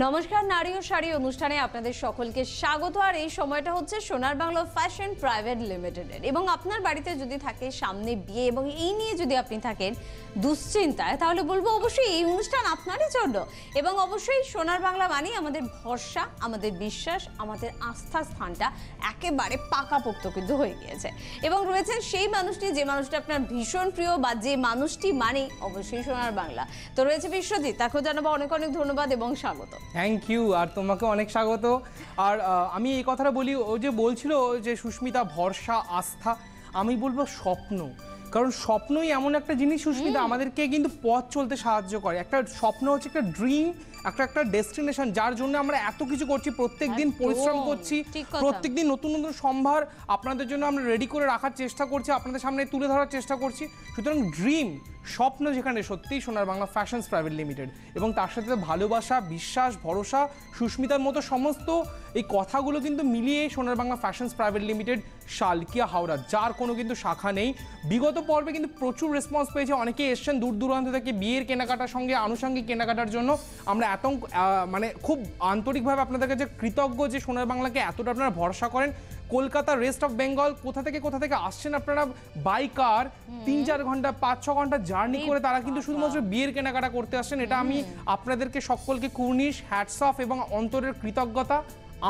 নমস্কার, নারী ও শাড়ি অনুষ্ঠানে আপনাদের সকলকে স্বাগত। আর এই সময়টা হচ্ছে সোনার বাংলা ফ্যাশন প্রাইভেট লিমিটেডের, এবং আপনার বাড়িতে যদি থাকে সামনে বিয়ে এবং এই নিয়ে যদি আপনি থাকেন দুশ্চিন্তায়, তাহলে বলবো অবশ্যই এই অনুষ্ঠান আপনারই জন্য। এবং অবশ্যই সোনার বাংলা মানে আমাদের ভরসা, আমাদের বিশ্বাস, আমাদের আস্থার স্থানটা একেবারে পাকাপোক্ত কিন্তু হয়ে গিয়েছে। এবং রয়েছেন সেই মানুষটি, যে মানুষটা আপনার ভীষণ প্রিয়, বা যে মানুষটি মানে অবশ্যই সোনার বাংলা। তো রয়েছে বিশ্বজিৎ, তাকেও জানাবো অনেক অনেক ধন্যবাদ এবং স্বাগত। থ্যাংক ইউ, আর তোমাকে অনেক স্বাগত। আর আমি এই কথাটা বলি, ও যে বলছিল যে সুস্মিতা ভরসা আস্থা, আমি বলবো স্বপ্ন। কারণ স্বপ্নই এমন একটা জিনিস সুস্মিতা, আমাদেরকে কিন্তু পথ চলতে সাহায্য করে। একটা স্বপ্ন হচ্ছে একটা ড্রিম, একটা ডেস্টিনেশন, যার জন্য আমরা এত কিছু করছি, প্রত্যেকদিন পরিশ্রম করছি, প্রত্যেকদিন নতুন নতুন সম্ভার আপনাদের জন্য আমরা রেডি করে রাখার চেষ্টা করছি, আপনাদের সামনে তুলে ধরার চেষ্টা করছি। সুতরাং ড্রিম, স্বপ্ন যেখানে সত্যিই সোনার বাংলা ফ্যাশনস প্রাইভেট লিমিটেড, এবং তার সাথে ভালোবাসা, বিশ্বাস, ভরসা, সুস্মিতার মতো সমস্ত এই কথাগুলো কিন্তু মিলিয়ে সোনার Bangla fashions private limited, Salkia, Howrah, যার কোনো কিন্তু শাখা নেই। বিগত পর্বে কিন্তু প্রচুর রেসপন্স পেয়েছে, অনেকে এসছেন দূর দূরান্ত থেকে বিয়ের কেনাকাটার সঙ্গে আনুষঙ্গিক কেনাকাটার জন্য। আমরা মানে খুব আন্তরিকভাবে আপনাদের কাছে কৃতজ্ঞ যে সোনার বাংলাকে এতটা আপনারা ভরসা করেন। কলকাতা, রেস্ট অফ বেঙ্গল, কোথা থেকে আসছেন আপনারা বাই কার, 3-4 ঘন্টা 5-6 ঘন্টা জার্নি করে তারা কিন্তু শুধুমাত্র বিয়ের কেনাকাটা করতে আসছেন। এটা আমি আপনাদেরকে সকলকে কুর্নিশ, হ্যাটস অফ এবং অন্তরের কৃতজ্ঞতা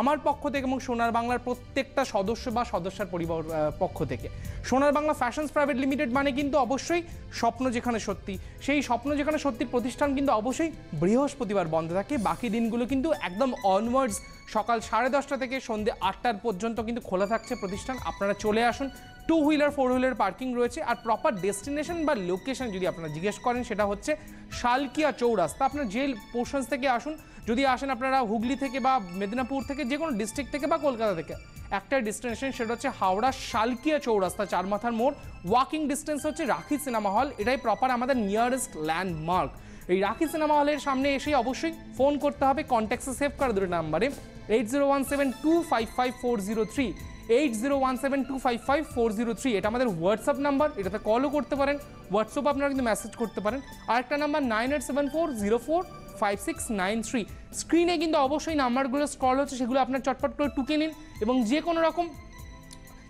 আমার পক্ষ থেকে এবং সোনার বাংলার প্রত্যেকটা সদস্য বা সদস্যার পরিবার পক্ষ থেকে। সোনার বাংলা ফ্যাশনস প্রাইভেট লিমিটেড মানে কিন্তু অবশ্যই স্বপ্ন যেখানে সত্যি। সেই স্বপ্ন যেখানে সত্যির প্রতিষ্ঠান কিন্তু অবশ্যই বৃহস্পতিবার বন্ধ থাকে, বাকি দিনগুলো কিন্তু একদম অনওয়ার্ডস সকাল 10:30 থেকে সন্ধ্যে 8টা পর্যন্ত কিন্তু খোলা থাকছে প্রতিষ্ঠান। আপনারা চলে আসুন। 2 হুইলার 4 হুইলার পার্কিং রয়েছে। আর প্রপার ডেস্টিনেশন বা লোকেশন যদি আপনারা জিজ্ঞেস করেন, সেটা হচ্ছে শালকিয়া চৌরাস্তা। আপনারা যে পোর্শনস থেকে আসুন, যদি আসেন আপনারা হুগলি থেকে বা মেদিনীপুর থেকে, যে কোনো ডিস্ট্রিক্ট থেকে বা কলকাতা থেকে, একটাই ডেস্টিনেশন, সেটা হচ্ছে হাওড়া শালকিয়া চৌরাস্তা, 4 মাথার মোড়। ওয়াকিং ডিস্টেন্স হচ্ছে রাখি সিনেমা হল, এটাই প্রপার আমাদের নিয়ারেস্ট ল্যান্ডমার্ক। এই রাখি সিনেমা হলের সামনে এসে অবশ্যই ফোন করতে হবে, কন্ট্যাক্টসে সেভ করে দুটো নাম্বারে 8017255403, 8017255403। এটা আমাদের হোয়াটসঅ্যাপ নাম্বার, এটাতে কলও করতে পারেন, হোয়াটসঅ্যাপে আপনারা কিন্তু মেসেজ করতে পারেন। আরেকটা নাম্বার 9874045693। স্ক্রিনে কিন্তু অবশ্যই নাম্বারগুলো স্ক্রল হচ্ছে, সেগুলো আপনার চটপট করে টুকে নিন। এবং যে কোনো রকম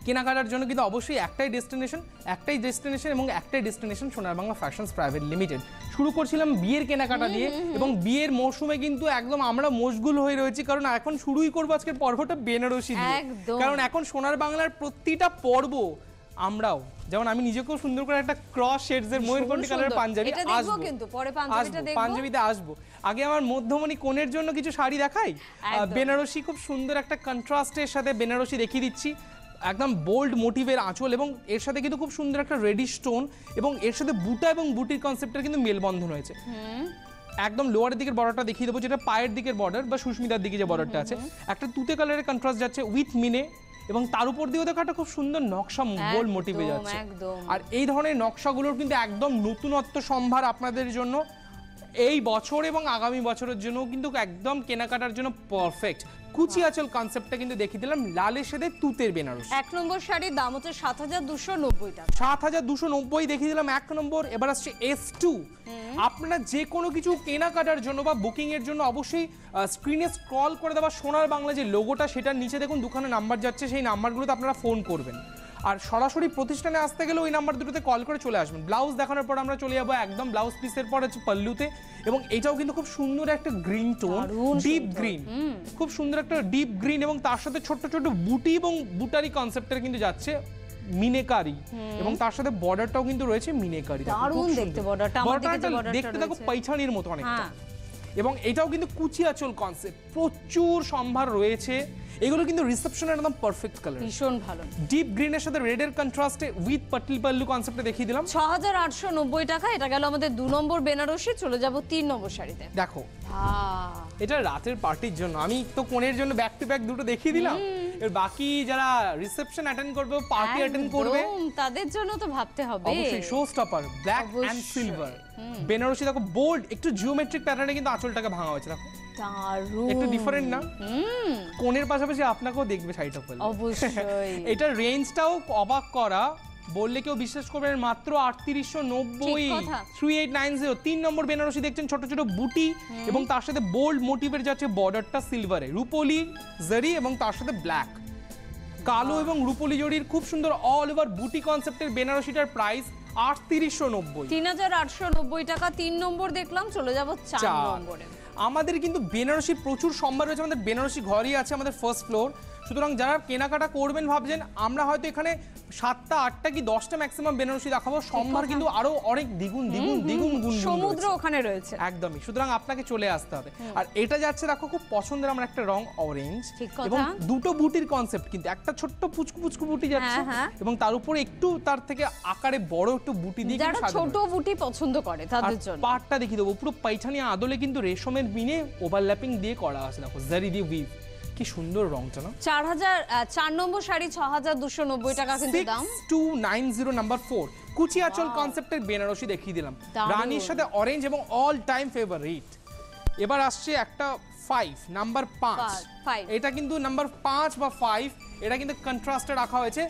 কেনাকাটার জন্য কিন্তু অবশ্যই একটাই ডেস্টিনেশন এবং একটাই ডেস্টিনেশন সোনার বাংলা ফ্যাশনস প্রাইভেট লিমিটেড। শুরু করছিলাম বিয়ের কেনাকাটা দিয়ে, এবং বিয়ের মৌসুমে কিন্তু একদম আমরা মশগুল হয়ে রয়েছি, কারণ এখন শুরুই করবো আজকের পর্বটা বেনারসি দিয়ে। কারণ এখন সোনার বাংলার প্রতিটা পর্ব আমরাও, যেমন আমি নিজেকেও সুন্দর করে একটা ক্রস শেডস এর ময়ূরকণ্ঠী কালারের পাঞ্জাবি আসবো, কিন্তু পরে পাঞ্জাবিতে আসবো। আগে আমার মধ্যমণি কোণের জন্য কিছু শাড়ি দেখাই, বেনারসি, খুব সুন্দর একটা কন্ট্রাস্টের সাথে বেনারসি দেখিয়ে দিচ্ছি। একদম বোল্ড মোটিভের আঁচল, এবং এর সাথে কিন্তু খুব সুন্দর একটা রেডি স্টোন, এবং এর সাথে বুটা এবং বুটির কনসেপ্টের কিন্তু মেলবন্ধন হয়েছে। একদম লোয়ারের দিকের বর্ডারটা দেখিয়ে দেবো, যেটা পায়ের দিকের বর্ডার বা সুস্মিতার দিকে যে বর্ডারটা আছে, একটা তুতে কালারের কন্ট্রাস্ট যাচ্ছে উইথ মিনে, এবং তার উপর দিয়েও দেখো একটা খুব সুন্দর নকশা বোল্ড মোটিভে যাচ্ছে। আর এই ধরনের নকশাগুলোর কিন্তু একদম নতুনত্ব সম্ভার আপনাদের জন্য এই বছর এবং আগামী বছরের জন্য কিন্তু একদম কেনাকাটার জন্য পারফেক্ট। কুচি আঁচল কনসেপ্টটা কিন্তু দেখিয়ে দিলাম, লালের সাথে তুতের বেনারসি। 1 নম্বর শাড়ির দাম হচ্ছে 7290 টাকা, 7290 দেখিয়ে দিলাম 1 নম্বর। এবার আসছে S2। আপনারা যে কোনো কিছু কেনাকাটার জন্য বা বুকিং এর জন্য অবশ্যই স্ক্রিনে স্ক্রল করে দেওয়া সোনার বাংলা যে লোগোটা, সেটার নিচে দেখুন দুখানা নাম্বার যাচ্ছে, সেই নাম্বারগুলোতে আপনারা ফোন করবেন। আর সরাসরি প্রতিষ্ঠানে আসতে গেলে ওই নাম্বার দুটোতে কল করে চলে আসবেন। ব্লাউজ দেখানোর পর আমরা চলে যাবো একদম ব্লাউজ পিসের পর হচ্ছে পাল্লুতে, এবং এটাও কিন্তু খুব সুন্দর একটা গ্রিন টোন, ডিপ গ্রিন, খুব সুন্দর একটা ডিপ গ্রিন, এবং তার সাথে ছোট্ট ছোট্ট বুটি এবং বুটারি কনসেপ্টের কিন্তু যাচ্ছে মিনেকারি, এবং তার সাথে বর্ডারটাও কিন্তু রয়েছে মিনেকারি। দারুণ দেখতে বর্ডারটা, দেখতে দেখো পৈছানির মতো অনেকটা। এবং এটাও কিন্তু কুচি আঁচল কনসেপ্ট, প্রচুর সম্ভার রয়েছে। এগুলো কিন্তু রিসেপশনের একদম পারফেক্ট কালার, ভীষণ ভালো। ডিপ গ্রিনের সাথে রেডের কন্ট্রাস্টে উইথ পাটলি পাল্লু কনসেপ্টে দেখিয়ে দিলাম 6890 টাকা। এটা গেল আমাদের 2 নম্বর বেনারসি। চলে যাব 3 নম্বর শাড়িতে। দেখো এটা রাতের পার্টির জন্য, আমি তো কোণের জন্য ব্যাক টু ব্যাক দুটো দেখিয়ে দিলাম। এর বাকি যারা রিসেপশন অ্যাটেন্ড করবে, পার্টি অ্যাটেন্ড করবে, তাদের জন্য তো ভাবতে হবে অবশ্যই showstopper black and silver Banarasi. দেখো বোল্ড, একটু জিওমেট্রিক প্যাটার্নে কিন্তু আঁচলটাকে ভাঙা হয়েছে, দেখো একটু ডিফারেন্ট না? কোণের পাশাপাশি আপনাকেও দেখবে শাড়িটা পরলে, অবশ্যই। এটা রেঞ্জটাও অবাক করা, বললে কেউ বিশ্বাস করবেন মাত্র 3890 ঠিক কথা। 3890 3 নম্বর বেনারসি দেখছেন ছোট ছোট বুটি এবং তার সাথে বোল্ড মোটিভের যাচ্ছে বর্ডারটা সিলভারে রূপোলি জারি এবং তার সাথে ব্ল্যাক কালো এবং রূপোলি জরির খুব সুন্দর অল ওভার বুটি কনসেপ্টের বেনারসিটার প্রাইস 3890 3890 টাকা। 3 নম্বর দেখলাম, চলে যাব 4 নম্বরে। আমাদের কিন্তু বেনারসির প্রচুর সম্ভার রয়েছে, আমাদের বেনারসি ঘরই আছে আমাদের ফার্স্ট ফ্লোর। সুতরাং যারা কেনাকাটা করবেন ভাবছেন আমরা হয়তো এখানে 7টা 8টা কি 10টা ম্যাক্সিমাম বেনারসি দেখাবো, সম্ভার কিন্তু আরো অনেক দ্বিগুণ গুণ সমুদ্র ওখানে রয়েছে একদমই। সুতরাং আপনাকে চলে আসতে হবে। আর এটা যাচ্ছে দেখো খুব পছন্দের আমার একটা রং অরেঞ্জ এবং দুটো বুটির কনসেপ্ট, কিন্তু একটা ছোট্ট পুচকু পুচকু বুটি যাচ্ছে এবং তার উপরে একটু তার থেকে আকারে বড় একটু বুটি দিয়ে যারা ছোট বুটি পছন্দ করে তাদের জন্য। পাটটা দেখিয়ে দেবো পুরো পাইঠানি আদলে কিন্তু রেশমের মিনে ওভারল্যাপিং দিয়ে করা আছে, দেখো জারি দিয়ে উইভ, কি সুন্দর রংটা না। 4 নম্বর শাড়ি 6290 টাকা কিন্তু দাম। 6290 নাম্বার 4 কুচি আঁচল কনসেপ্টের বেনারসি দেখিয়ে দিলাম রানীর সাথে অরেঞ্জ এবং অল টাইম ফেভারিট। এবার আসছে একটা 5 নাম্বার 5, এটা কিন্তু নাম্বার 5 বা 5 এটা কিন্তু কন্ট্রাস্টে রাখা হয়েছে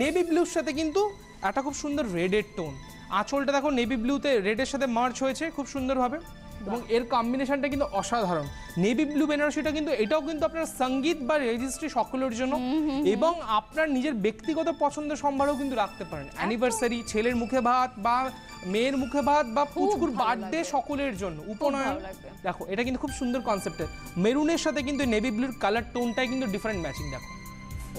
নেভি ব্লুর সাথে, কিন্তু একটা খুব সুন্দর রেডের টোন। আঁচলটা দেখো নেভি ব্লুতে রেডের সাথে মার্চ হয়েছে খুব সুন্দরভাবে এবং এর কম্বিনেশনটা কিন্তু অসাধারণ। নেভি ব্লু বেনারসিটা কিন্তু এটাও কিন্তু আপনার সঙ্গীত বা রেজিস্ট্রি সকলের জন্য এবং আপনার নিজের ব্যক্তিগত পছন্দের সম্ভারও কিন্তু রাখতে পারেন। অ্যানিভার্সারি, ছেলের মুখে ভাত বা মেয়ের মুখে ভাত বা পুচকুর বার্থডে সকলের জন্য উপনয়ন। দেখো এটা কিন্তু খুব সুন্দর কনসেপ্টের, মেরুনের সাথে কিন্তু নেভি ব্লুর কালার টোনটাই কিন্তু ডিফারেন্ট ম্যাচিং। দেখো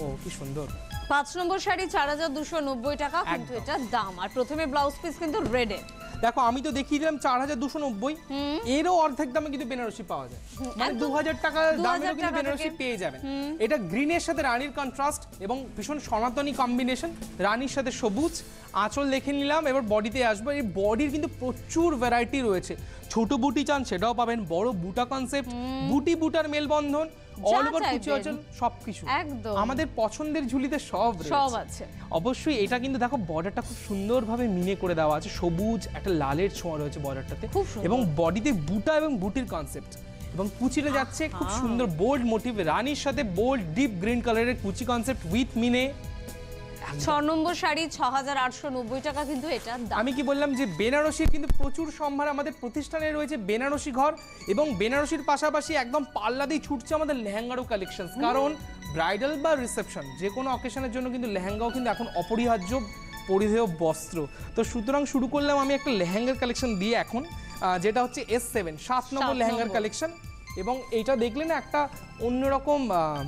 ও কি সুন্দর। 5 নম্বর শাড়ি 4290 টাকা কিন্তু এটা দাম। আর প্রথমে ব্লাউজ পিস কিন্তু রেডে। দেখো আমি তো দেখিয়ে দিলাম 4290, এরও অর্ধেক দামে কিন্তু বেনারসি পাওয়া যায়, মানে 2000 টাকা দামেও কিন্তু বেনারসি পেয়ে যাবেন। এটা গ্রিনের সাথে রানীর কন্ট্রাস্ট এবং ভীষণ সনাতনী কম্বিনেশন, রানীর সাথে সবুজ। আঁচল দেখে নিলাম, এবার বডিতে আসবো। এই বডির কিন্তু প্রচুর ভ্যারাইটি রয়েছে, ছোট বুটি চান সেটাও পাবেন, বড় বুটা কনসেপ্ট, বুটি বুটার মেলবন্ধন, অল ওভার কুচি আঁচল সবকিছু একদম আমাদের পছন্দের ঝুলিতে সব আছে। অবশ্যই এটা কিন্তু দেখো বর্ডারটা খুব সুন্দরভাবে মিনে করে দেওয়া আছে, সবুজ একটা লালের ছোঁয়া রয়েছে বর্ডারটাতে এবং বডিতে বুটা এবং বুটির কনসেপ্ট এবং কুচিটা যাচ্ছে খুব সুন্দর বোল্ড মোটিভ, রানীর সাথে বোল্ড ডিপ গ্রিন কালারের কুচি কনসেপ্ট উইথ মিনে। 6 নম্বর শাড়ি 6890 টাকা কিন্তু এটা দাম। আমি কি বললাম যে বেনারসির কিন্তু প্রচুর সম্ভার আমাদের প্রতিষ্ঠানে রয়েছে, বেনারসি ঘর এবং বেনারসির পাশাপাশি একদম পাল্লা দিয়ে ছুটছে আমাদের লেহেঙ্গারও কালেকশন, কারণ ব্রাইডাল বা রিসেপশন যে কোনো অকেশনের জন্য কিন্তু লেহেঙ্গাও কিন্তু এখন অপরিহার্য পরিধেয় বস্ত্র। তো সুতরাং শুরু করলাম আমি একটা লেহেঙ্গার কালেকশন দিয়ে এখন, যেটা হচ্ছে S7 7 নম্বর লেহেঙ্গার কালেকশন। এবং এইটা দেখলে না একটা অন্যরকম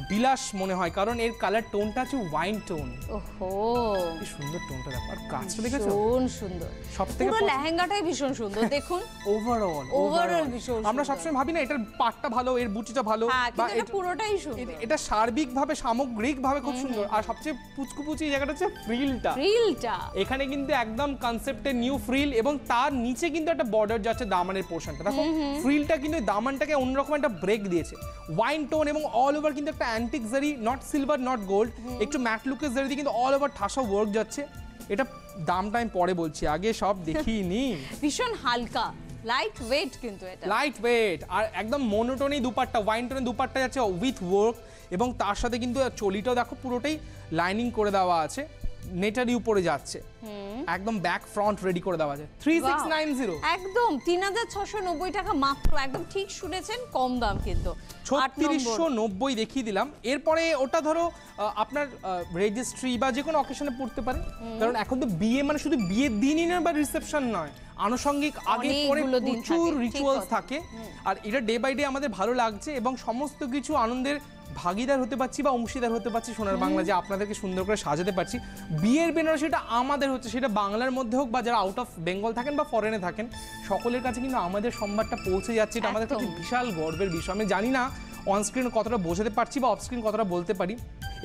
বিলাস মনে হয়, কারণ এর কালার টোনটা হচ্ছে ওয়াইন টোন। ওহো কি সুন্দর টোনটা দেখো, আর কাজটা দেখেছো ভীষণ সুন্দর, সবথেকে পুরো লেহেঙ্গাটাই ভীষণ সুন্দর। দেখুন ওভারঅল ভীষণ আমরা সবসময় ভাবি না এটার পাটটা ভালো, এর বুটিটা ভালো, বা এটা পুরোটাই সুন্দর, এটা সার্বিকভাবে সামগ্রিকভাবে খুব সুন্দর। আর সবচেয়ে পুচকুপুচি জায়গাটা হচ্ছে ফ্রিলটা। এখানে কিন্তু একদম কনসেপ্টের নিউ ফ্রিল এবং তার নিচে কিন্তু একটা বর্ডার যাচ্ছে দামানের পোরশনটা। দেখো ফ্রিলটা কিন্তু দামানটাকে অন্যরকম একটা ব্রেক দিয়েছে, ওয়াইন টোন এবং অল ওভার কিন্তু একটা অ্যান্টিক জারি, নট সিলভার নট গোল্ড, একটু ম্যাট লুকের জারি দিয়ে কিন্তু অল ওভার ঠাসা ওয়ার্ক যাচ্ছে। এটা দামটা আমি পরে বলছি, আগে সব দেখিয়ে নি। ভীষণ হালকা লাইট ওয়েট, কিন্তু এটা লাইট ওয়েট আর একদম মনোটোনি দুপাট্টা, ওয়াইন টোনে দুপাট্টা যাচ্ছে উইথ ওয়ার্ক এবং তার সাথে কিন্তু চলিটাও দেখো পুরোটাই লাইনিং করে দেওয়া আছে, নেটারি উপরে যাচ্ছে, একদম ব্যাক ফ্রন্ট রেডি করে দেওয়া আছে। 3690 একদম 3690 টাকা মাত্র, একদম ঠিক শুনেছেন, কম দাম কিন্তু। 3690 দেখিয়ে দিলাম। এরপরে ওটা ধরো আপনার রেজিস্ট্রি বা যে কোনো অকেশনে পড়তে পারে, কারণ এখন তো বিয়ে মানে শুধু বিয়ের দিনই না বা রিসেপশন নয়, আনুষঙ্গিক আগে পরে প্রচুর রিচুয়ালস থাকে। আর এটা ডে বাই ডে আমাদের ভালো লাগছে এবং সমস্ত কিছু আনন্দের ভাগিদার হতে পারছি বা অংশীদার হতে পারছি সোনার বাংলা, যে আপনাদেরকে সুন্দর করে সাজাতে পারছি। বিয়ের বেনারসিটা আমাদের হচ্ছে, সেটা বাংলার মধ্যে হোক বা যারা আউট অফ বেঙ্গল থাকেন বা ফরেনে থাকেন, সকলের কাছে কিন্তু আমাদের সম্বাদটা পৌঁছে যাচ্ছে। এটা আমাদের কাছে বিশাল গর্বের বিষয়। আমি জানি না অনস্ক্রিন কতটা বোঝাতে পারছি বা অফস্ক্রিন কতটা বলতে পারি,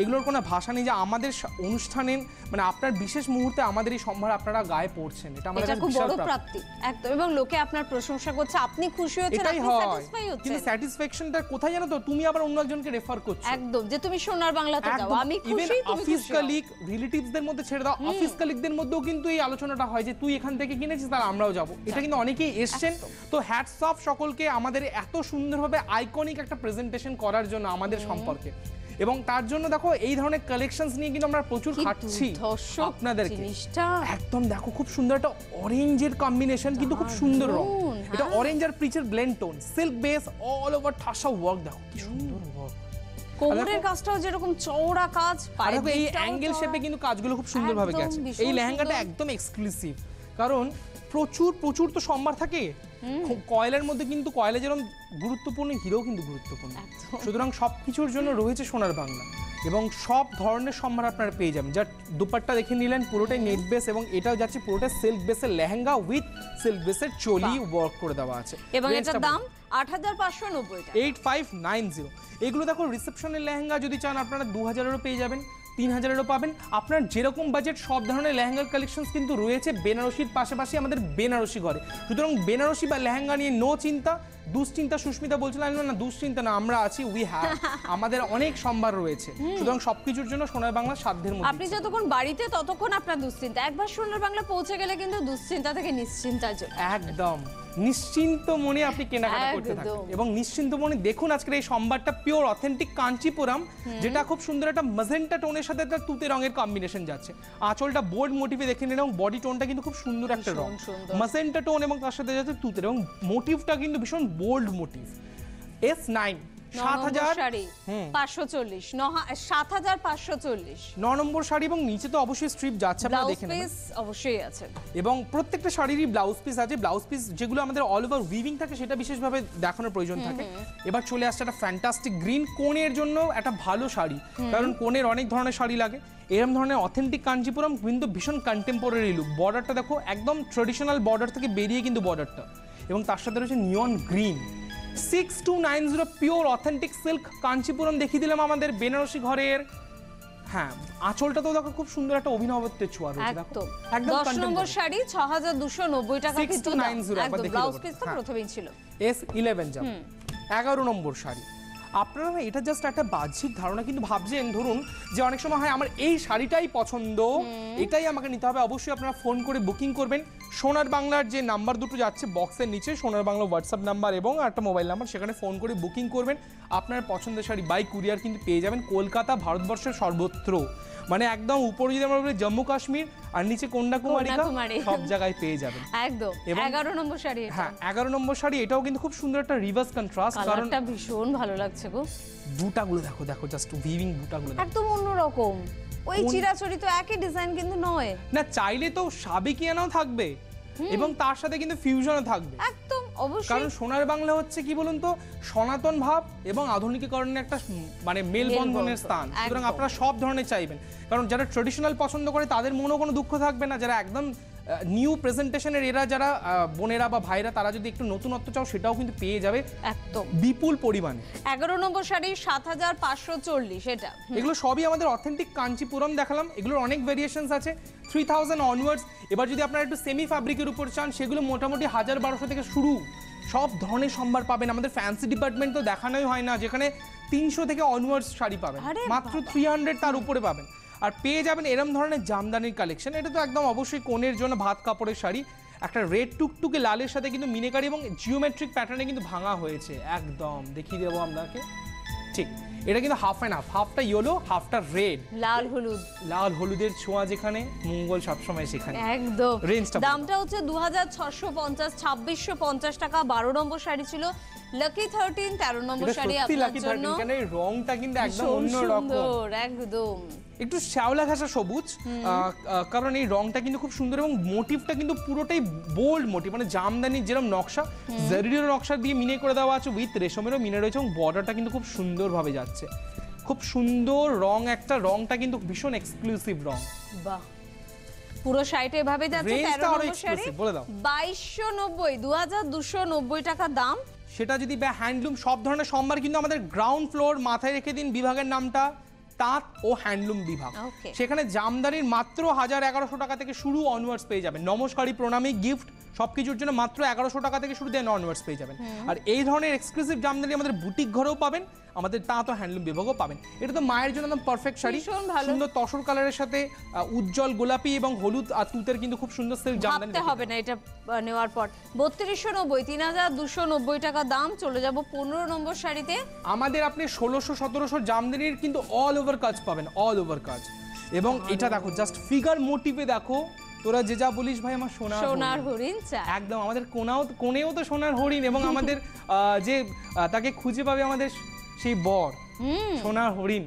এগুলোর কোনো ভাষা নেই, যে আমাদের অনুষ্ঠানে মানে আপনার বিশেষ মুহূর্তে আমাদের এই সম্ভার আপনারা গায়ে পড়ছেন, এটা আমাদের কাছে বিশাল প্রাপ্তি। একদম, এবং লোকে আপনার প্রশংসা করছে, আপনি খুশি হচ্ছেন, আপনি স্যাটিসফাই হচ্ছেন। কিন্তু স্যাটিসফ্যাকশনটা কোথায় জানো তো, তুমি আবার অন্য একজনকে রেফার করছো, একদম, যে তুমি সোনার বাংলাতে যাও, আমি খুশি, তুমি খুশি। অফিস কলিগ রিলেটিভসদের মধ্যে ছেড়ে দাও, অফিস কলিগদের মধ্যেও কিন্তু এই আলোচনাটা হয় যে তুই এখান থেকে কিনেছিস তাহলে আমরাও যাব। এটা কিন্তু অনেকেই এসেছেন। তো হ্যাটস অফ সকলকে আমাদের এত সুন্দরভাবে আইকনিক একটা প্রেজেন্টেশন করার জন্য আমাদের সম্পর্কে। এবং তার জন্য দেখো এই ধরনের কালেকশনস নিয়ে কিন্তু আমরা প্রচুর খাচ্ছি আপনাদেরকে। একদম দেখো খুব সুন্দর একটা অরেঞ্জের কম্বিনেশন, কিন্তু খুব সুন্দর রং। এটা অরেঞ্জ আর পিচের blend tone, silk base, all over ঠাসা ওয়ার্ক। দেখো কি সুন্দর ওয়ার্ক, কোমরের কাজটাও যেরকম চওড়া কাজ, আর এই অ্যাঙ্গেল শেপে কিন্তু কাজগুলো খুব সুন্দরভাবে গেছে। এই লেহেঙ্গাটা একদম এক্সক্লুসিভ, কারণ প্রচুর তো সম্ভার থাকে কয়লার মধ্যে, কিন্তু কয়লা যেরকম গুরুত্বপূর্ণ, হিরো কিন্তু গুরুত্বপূর্ণ। সুতরাং সবকিছুর জন্য রয়েছে সোনার বাংলা, এবং সব ধরনের সম্ভার আপনারা পেয়ে যাবেন। যার দুপাট্টা দেখে নিলেন পুরোটাই নেট বেস, এবং এটাও যাচ্ছে পুরোটা সিল্ক বেসের লেহেঙ্গা উইথ সিল্ক বেসের চোলি ওয়ার্ক করে দেওয়া আছে। এবং এটার দাম 8590 টাকা, 8590। এগুলো দেখো রিসেপশনের লেহেঙ্গা যদি চান আপনারা 2000-এরও পেয়ে যাবেন, 3000-এরও পাবেন। আপনার যেরকম বাজেট সব ধরনের লেহেঙ্গার কালেকশনস কিন্তু রয়েছে বেনারসির পাশাপাশি আমাদের বেনারসি ঘরে। সুতরাং বেনারসি বা লেহেঙ্গা নিয়ে নো চিন্তা, দুশ্চিন্তা। সুস্মিতা বলছিলেন না দুশ্চিন্তা না, আমরা আছি, উই হ্যাভ, আমাদের অনেক সম্ভার রয়েছে। সুতরাং সবকিছুর জন্য সোনার বাংলা সাধ্যের মধ্যে। আপনি যতক্ষণ বাড়িতে ততক্ষণ আপনার দুশ্চিন্তা, একবার সোনার বাংলা পৌঁছে গেলে কিন্তু দুশ্চিন্তা থেকে নিশ্চিন্তা চলে একদম নিশ্চিন্ত মনে আপনি কেনাকাটা করতে থাকেন, এবং নিশ্চিন্ত মনে দেখুন আজকের এই সম্ভারটা পিওর অথেন্টিক কাঞ্চিপুরম, যেটা খুব সুন্দর একটা ম্যাজেন্টা টোনের সাথে একটা তুতে রঙের কম্বিনেশন যাচ্ছে। আঁচলটা বোল্ড মোটিভে দেখে নিন, এবং বডি টোনটা কিন্তু খুব সুন্দর একটা রং, ম্যাজেন্টা টোন, এবং তার সাথে যাচ্ছে তুতে, এবং মোটিভটা কিন্তু ভীষণ বোল্ড মোটিভ। S9 7540, 7540 9 নম্বর শাড়ি, এবং নিচে তো অবশ্যই স্ট্রিপ যাচ্ছে, আপনারা দেখে নেবেন, অবশ্যই আছে। এবং প্রত্যেকটা শাড়িরই ব্লাউজ পিস আছে। ব্লাউজ পিস যেগুলো আমাদের অল ওভার উইভিং থাকে সেটা বিশেষভাবে দেখানোর প্রয়োজন থাকে। এবার চলে আসছে একটা ফ্যান্টাস্টিক গ্রিন, কোনের জন্য একটা ভালো শাড়ি, কারণ কোনের অনেক ধরনের শাড়ি লাগে। এরকম ধরনের অথেন্টিক কাঞ্চিপুরম, কিন্তু ভীষণ কন্টেম্পোরারি লুক। বর্ডারটা দেখো একদম ট্রেডিশনাল বর্ডার থেকে বেরিয়ে কিন্তু বর্ডারটা, এবং তার সাথে রয়েছে নিয়ন green. 6290 pure authentic silk Kanchipuram দেখিয়ে দিলাম আমাদের বেনারসি ঘরের। হ্যাঁ, আঁচলটা তো দেখো খুব সুন্দর একটা অভিনবত্বের ছোঁয়া রয়েছে। দেখো একদম 10 নম্বর শাড়ি 6290 টাকা, কিন্তু 6290 একবার দেখে ব্লাউজ পিস তো প্রথমেই ছিল। S11 যাব 11 নম্বর শাড়ি। আপনারা না এটা জাস্ট একটা বাহ্যিক ধারণা, কিন্তু ভাবছেন ধরুন যে অনেক সময় হয় আমার এই শাড়িটাই পছন্দ, এটাই আমাকে নিতে হবে। অবশ্যই আপনারা ফোন করে বুকিং করবেন। সোনার বাংলার যে নাম্বার দুটো যাচ্ছে বক্সের নিচে, সোনার বাংলা হোয়াটসঅ্যাপ নাম্বার এবং একটা মোবাইল নাম্বার, সেখানে ফোন করে বুকিং করবেন। আপনার পছন্দের শাড়ি বাই কুরিয়ার কিন্তু পেয়ে যাবেন কলকাতা, ভারতবর্ষের সর্বত্র। মানে একদম উপরে যদি আমরা বলি জম্মু কাশ্মীর, আর নিচে কন্যাকুমারী, সব জায়গায় পেয়ে যাবেন একদম। 11 নম্বর শাড়ি, হ্যাঁ 11 নম্বর শাড়ি, এটাও কিন্তু খুব সুন্দর একটা রিভার্স কন্ট্রাস্ট, কারণ কালারটা ভীষণ ভালো লাগছে গো। বুটাগুলো দেখো, দেখো জাস্ট উইভিং বুটাগুলো একদম অন্যরকম। ওই চিরাচরি তো একই ডিজাইন কিন্তু নয় না, চাইলে তো সাবেকিয়ানাও থাকবে এবং তার সাথে কিন্তু ফিউশনও থাকবে একদম, অবশ্যই। কারণ সোনার বাংলা হচ্ছে কি বলুন তো, সনাতন ভাব এবং আধুনিকীকরণের একটা মানে মেলবন্ধনের স্থান। সুতরাং আপনারা সব ধরনের চাইবেন, কারণ যারা ট্রেডিশনাল পছন্দ করে তাদের মনেও কোনো দুঃখ থাকবে না। যারা একদম নিউ প্রেজেন্টেশনের এরা যারা বোনেরা বা ভাইরা, তারা যদি একটু নতুনত্ব চাও সেটাও কিন্তু পেয়ে যাবে একদম বিপুল পরিমাণে। 11 নম্বর শাড়ি 7540, এটা এগুলো সবই আমাদের অথেন্টিক কাঞ্চিপুরম দেখালাম। এগুলোর অনেক ভেরিয়েশনস আছে 3000 অনওয়ার্ডস। এবার যদি আপনারা একটু সেমি ফ্যাব্রিকের উপর চান, সেগুলো মোটামুটি 1000-1200 থেকে শুরু। সব ধরনের সম্ভার পাবেন। আমাদের ফ্যান্সি ডিপার্টমেন্ট তো দেখানোই হয় না, যেখানে 300 থেকে অনওয়ার্ডস শাড়ি পাবেন, মাত্র 300 তার উপরে পাবেন। আর পেয়ে যাবেন এরম ধরনের জামদানির কালেকশন। এটা তো একদম অবশ্যই কোণের জন্য ভাত কাপড়ের শাড়ি, একটা রেড টুকটুকে লালের সাথে কিন্তু মিনেকারি এবং জিওমেট্রিক প্যাটার্নে কিন্তু ভাঙা হয়েছে। একদম দেখিয়ে দেবো আপনাকে, ঠিক এটা কিন্তু হাফ অ্যান্ড হাফ, হাফটা ইয়েলো হাফটা রেড, লাল হলুদ, লাল হলুদের ছোঁয়া যেখানে, মঙ্গল সবসময় সেখানে। একদম। রেঞ্জটা দামটা হচ্ছে 2650, 2650 টাকা। 12 নম্বর শাড়ি ছিল লাকি 13, 13 নম্বর শাড়ি আপনার জন্য। এখানে রংটা কিন্তু একদম অন্যরকম, একদম একটু শ্যাওলা ঘাসা সবুজ, কারণ এই রংটা কিন্তু খুব সুন্দর এবং মোটিভটা কিন্তু পুরোটাই বোল্ড মোটিভ, মানে জামদানির যেরকম নকশা, জারির নকশা দিয়ে মিনে করে দেওয়া আছে, উইথ রেশমেরও মিনে রয়েছে, এবং বর্ডারটা কিন্তু খুব সুন্দরভাবে যাচ্ছে। খুব সুন্দর রং, একটা রংটা কিন্তু ভীষণ এক্সক্লুসিভ রং। বাহ, পুরো শাড়িটা এভাবে যাচ্ছে। 13 নম্বর শাড়ি বলে দাও 2290, 2290 টাকা দাম। সেটা যদি হ্যান্ডলুম, সব ধরনের সম্ভার কিন্তু আমাদের গ্রাউন্ড ফ্লোর, মাথায় রেখে দিন বিভাগের নামটা, তাঁত ও হ্যান্ডলুম বিভাগ। Okay. সেখানে জামদানির মাত্র 1100 টাকা থেকে শুরু, অনওয়ার্ডস পেয়ে যাবেন। নমস্কারী, প্রণামী, গিফট সবকিছুর জন্য মাত্র 1100 টাকা থেকে শুরু, দেন অনওয়ার্ডস পেয়ে যাবেন। আর এই ধরনের এক্সক্লুসিভ জামদানি আমাদের বুটিক ঘরেও পাবেন, আমাদের তাঁত ও হ্যান্ডলুম বিভাগও পাবেন। এটা তো মায়ের জন্য একদম পারফেক্ট শাড়ি, ভীষণ ভালো। সুন্দর তসর কালারের সাথে উজ্জ্বল গোলাপি এবং হলুদ আর তুতের কিন্তু খুব সুন্দর সিল্ক জামদানি ভাবতে হবে না এটা নেওয়ার পর। 3290, 3290 টাকা দাম। চলে যাব 15 নম্বর শাড়িতে। আমাদের আপনি 1600-1700 জামদানির কিন্তু অল ওভার কাজ পাবেন, অল ওভার কাজ। এবং এটা দেখো, জাস্ট ফিগার মোটিভে দেখো, তোরা যে যা বলিস ভাই আমার সোনার হরিণ চাই। একদম আমাদের কোণেও তো সোনার হরিণ, এবং আমাদের যে তাকে খুঁজে পাবে আমাদের সেই বর, সোনার হরিণ।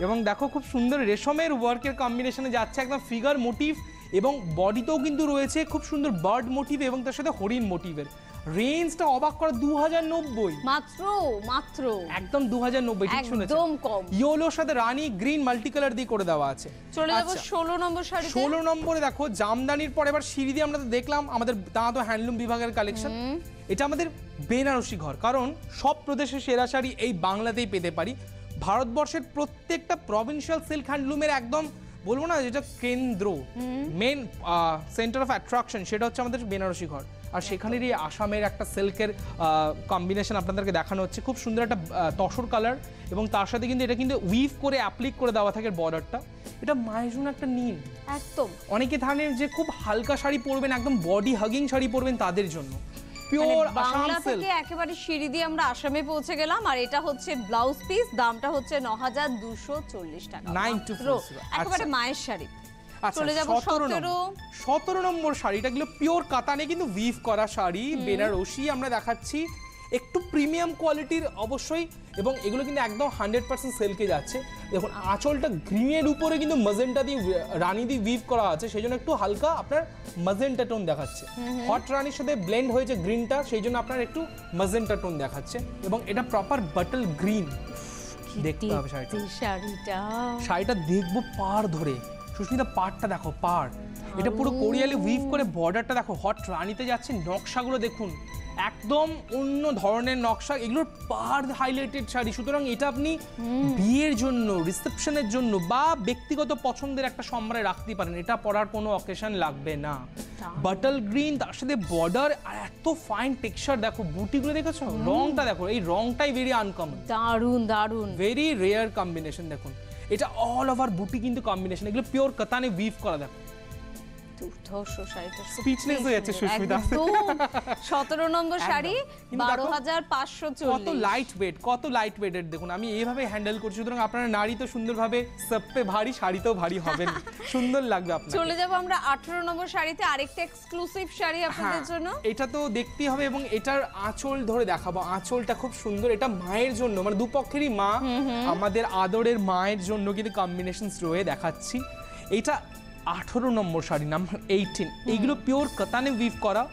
এবং দেখো খুব সুন্দর রেশমের ওয়ার্কের কম্বিনেশনে যাচ্ছে, একদম ফিগার মোটিভ, এবং বডিতেও কিন্তু রয়েছে খুব সুন্দর বার্ড মোটিভ এবং তার সাথে হরিণ মোটিভের। রেঞ্জটা অবাক করা, 2090 মাত্র একদম 2090, ঠিক শুনেছেন, একদম কম। ইয়েলোর সাথে রানী গ্রিন মাল্টি কালার দিয়ে করে দেওয়া আছে। চলে যাব 16 নম্বর শাড়িতে। 16 নম্বরে দেখো জামদানির পর এবার সিঁড়ি দিয়ে আমরা তো দেখলাম আমাদের তাঁত ও হ্যান্ডলুম বিভাগের কালেকশন। এটা আমাদের বেনারসি ঘর, কারণ সব প্রদেশের সেরা শাড়ি এই বাংলাতেই পেতে পারি। ভারতবর্ষের প্রত্যেকটা প্রভিন্সিয়াল সিল্ক হ্যান্ডলুমের একদম বলবো না যেটা কেন্দ্র, মেন সেন্টার অফ অ্যাট্রাকশন, সেটা হচ্ছে আমাদের বেনারসি ঘর। আর সেখানেরই আসামের একটা সিল্কের কম্বিনেশন আপনাদেরকে দেখানো হচ্ছে, খুব সুন্দর একটা তসর কালার, এবং তার সাথে কিন্তু এটা কিন্তু উইভ করে অ্যাপ্লিক করে দেওয়া থাকে বর্ডারটা। এটা মায়ের জন্য একটা নীল একদম। অনেকে থাকেন যে খুব হালকা শাড়ি পরবেন, একদম বডি হাগিং শাড়ি পরবেন, তাদের জন্য পিওর আসাম বাংলা সিল্ক। থেকে একেবারে সিঁড়ি দিয়ে আমরা আসামে পৌঁছে গেলাম। আর এটা হচ্ছে ব্লাউজ পিস, দামটা হচ্ছে 9240 টাকা। 9240 একেবারে মায়ের শাড়ি। আচ্ছা, চলে যাব 17 নম্বর শাড়িটা গুলো পিওর কাতানে কিন্তু উইভ করা শাড়ি, বেনারসি আমরা দেখাচ্ছি, একটু প্রিমিয়াম কোয়ালিটির অবশ্যই, এবং এগুলো কিন্তু একদম 100% সিল্কে যাচ্ছে। দেখুন আঁচলটা গ্রিনের উপরে কিন্তু ম্যাজেন্টা দিয়ে, রানী দিয়ে উইভ করা আছে, সেই জন্য একটু হালকা আপনার ম্যাজেন্টা টোন দেখাচ্ছে। হট রানীর সাথে ব্লেন্ড হয়েছে গ্রিনটা, সেই জন্য আপনার একটু ম্যাজেন্টা টোন দেখাচ্ছে, এবং এটা প্রপার বাটল গ্রিন। দেখতে হবে শাড়িটা দেখবো পাড় ধরে। সুস্মিতা পাড়টা দেখো, পাড় এটা পুরো কোরিয়ালি উইভ করে, বর্ডারটা দেখো হট রানীতে যাচ্ছে, নকশাগুলো দেখুন একদম অন্য ধরনের নকশা, এগুলোর পাড় হাইলাইটেড শাড়ি। সুতরাং এটা আপনি বিয়ের জন্য, রিসেপশনের জন্য বা ব্যক্তিগত পছন্দের একটা সম্মানে রাখতে পারেন, এটা পরার কোনো অকেশন লাগবে না। বাটল গ্রিন, তার সাথে বর্ডার, আর এত ফাইন টেক্সচার দেখো, বুটিগুলো দেখেছো, রংটা দেখো, এই রংটাই ভেরি আনকমন, দারুন ভেরি রেয়ার কম্বিনেশন। দেখুন এটা অল ওভার বুটি কিন্তু কম্বিনেশন, এগুলো পিওর কাতানে উইভ করা। দেখো স্পিচলেস হয়ে যাচ্ছে সুস্মিতা। 17 নম্বর শাড়ি, 12540। কত লাইট ওয়েটেড দেখুন, আমি এইভাবে হ্যান্ডেল করছি, সুতরাং আপনারা নারী তো সুন্দরভাবে সবপে ভারী, শাড়িতেও ভারী হবেন, সুন্দর লাগবে আপনাকে। চলে যাব আমরা 18 নম্বর শাড়িতে, আরেকটা এক্সক্লুসিভ শাড়ি আপনাদের জন্য। এটা তো দেখতেই হবে, এবং এটার আঁচল ধরে দেখাবো, আঁচলটা খুব সুন্দর, এটা মায়ের জন্য, মানে দুপক্ষেরই মা, আমাদের আদরের মায়ের জন্য কিন্তু কম্বিনেশনস রয়ে দেখাচ্ছি। এটা 18 নম্বর শাড়ি, নাম্বার 18। এইগুলো পিওর কাতানে উইভ করা,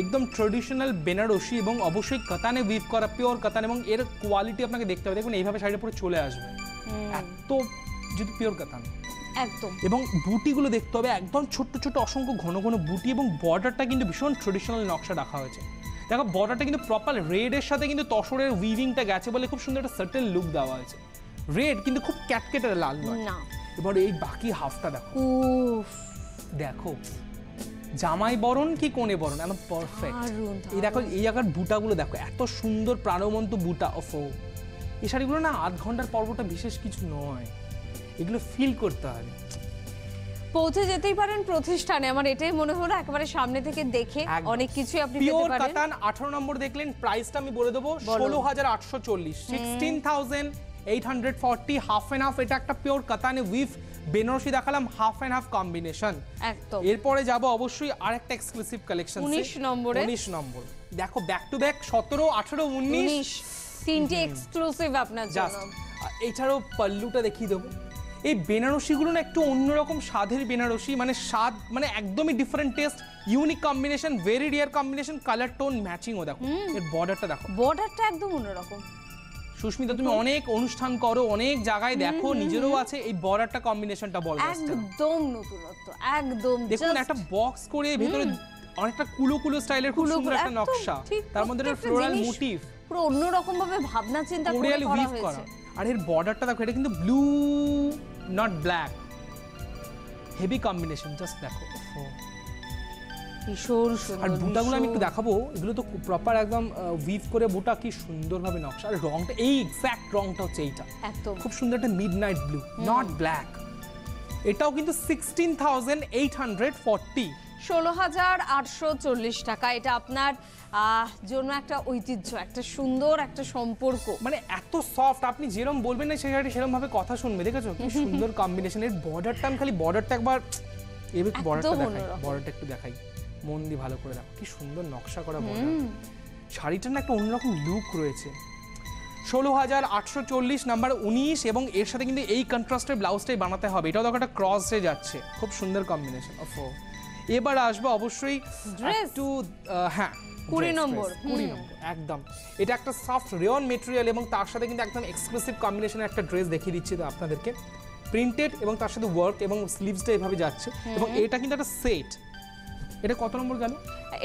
একদম ট্রেডিশনাল বেনারসি, এবং অবশ্যই কাতানে উইভ করা, পিওর কাতান, এবং এর কোয়ালিটি আপনাকে দেখতে হবে। দেখুন এইভাবে শাড়িটা পুরো চলে আসবে, এত যদি পিওর কাতান একদম। এবং বুটিগুলো দেখতে হবে, একদম ছোট্ট ছোট্ট অসংখ্য ঘন ঘন বুটি, এবং বর্ডারটা কিন্তু ভীষণ ট্রেডিশনাল নকশা রাখা হয়েছে। দেখো বর্ডারটা কিন্তু প্রপার রেডের সাথে কিন্তু তসরের উইভিংটা গেছে বলে খুব সুন্দর একটা সার্টেন লুক দেওয়া হয়েছে। রেড কিন্তু খুব ক্যাটকেটে লাল নয়। এবার এই বাকি হাফটা দেখো, দেখো জামাই বরণ কি কোণে বরণ, একদম পারফেক্ট। এই দেখো এই জায়গার বুটাগুলো দেখো, এত সুন্দর প্রাণবন্ত বুটা। ওফো, এই শাড়িগুলো না আধ ঘন্টার পর্বটা বিশেষ কিছু নয়, এগুলো ফিল করতে হবে। পৌঁছে যেতেই পারেন প্রতিষ্ঠানে, আমার এটাই মনে হলো একেবারে সামনে থেকে দেখে অনেক কিছু আপনি পেতে পারেন। পিওর কাতান 18 নম্বর দেখলেন, প্রাইসটা আমি বলে দেবো 16840, 16,840, হাফ এন্ড হাফ। এটা একটা পিওর কাতানে উইভ বেনারসি দেখালাম, হাফ এন্ড হাফ কম্বিনেশন। একদম। এরপরে যাব অবশ্যই আরেকটা এক্সক্লুসিভ কালেকশন 19 নম্বরে। 19 নম্বর দেখো, ব্যাক টু ব্যাক 17, 18, 19 তিনটে এক্সক্লুসিভ আপনার জন্য। এছাড়াও পাল্লুটা দেখিয়ে দেবো। এই বেনারসিগুলো না একটু অন্যরকম স্বাদের বেনারসি, মানে স্বাদ মানে একদমই different taste, unique combination, very rare combination, colour tone ম্যাচিংও দেখো। এর বর্ডারটা দেখো, বর্ডারটা একদম অন্যরকম। সুস্মিতা তুমি অনেক অনুষ্ঠান করো, অনেক জায়গায় দেখো, নিজেরও আছে, এই বর্ডারটা কম্বিনেশনটা বল একদম নতুনত্ব, একদম। দেখুন একটা বক্স করে ভেতরে অনেকটা কুলো কুলো স্টাইলের খুব সুন্দর একটা নকশা, তার মধ্যে ফ্লোরাল মোটিভ, পুরো অন্যরকম ভাবে ভাবনা চিন্তা করে করা হয়েছে। আর এর বর্ডারটা দেখো, এটা কিন্তু blue not black, heavy combination, just দেখো। ভীষণ সুন্দর। আর বুটাগুলো আমি একটু দেখাবো, এগুলো তো প্রপার একদম উইভ করে বুটা, কি সুন্দরভাবে নকশা। আর রংটা, এই এক্স্যাক্ট রংটা হচ্ছে এইটা, একদম খুব সুন্দর একটা মিডনাইট ব্লু, নট ব্ল্যাক। এটাও কিন্তু 16,840, 16,840 টাকা। এটা আপনার জন্য একটা ঐতিহ্য, একটা সুন্দর একটা সম্পর্ক। মানে এত সফট, আপনি যেরকম বলবেন না সেই সেরকম ভাবে কথা শুনবে। দেখেছো কি সুন্দর কম্বিনেশন। এর বর্ডারটা আমি খালি বর্ডারটা একবার এবার বর্ডারটা দেখাই, বর্ডারটা একটু দেখাই, মন দিয়ে ভালো করে দেখো কি সুন্দর নকশা করা বর্ডার। শাড়িটার না একটা অন্যরকম লুক রয়েছে। 16,840 নাম্বার 19, এবং এর সাথে কিন্তু এই কন্ট্রাস্টের ব্লাউজটাই বানাতে হবে। এটাও দেখো একটা ক্রসে যাচ্ছে, খুব সুন্দর কম্বিনেশন। এবার আসবে অবশ্যই একটু হ্যাঁ 20 নম্বর, 20 নম্বর একদম। এটা একটা সফট রেয়ন মেটেরিয়াল এবং তার সাথে কিন্তু একদম এক্সক্লুসিভ কম্বিনেশনের একটা ড্রেস দেখিয়ে দিচ্ছি তো আপনাদেরকে, প্রিন্টেড এবং তার সাথে ওয়ার্ক এবং স্লিভসটা এভাবে যাচ্ছে। এবং এটা কিন্তু একটা সেট। এটা কত নম্বর গেল?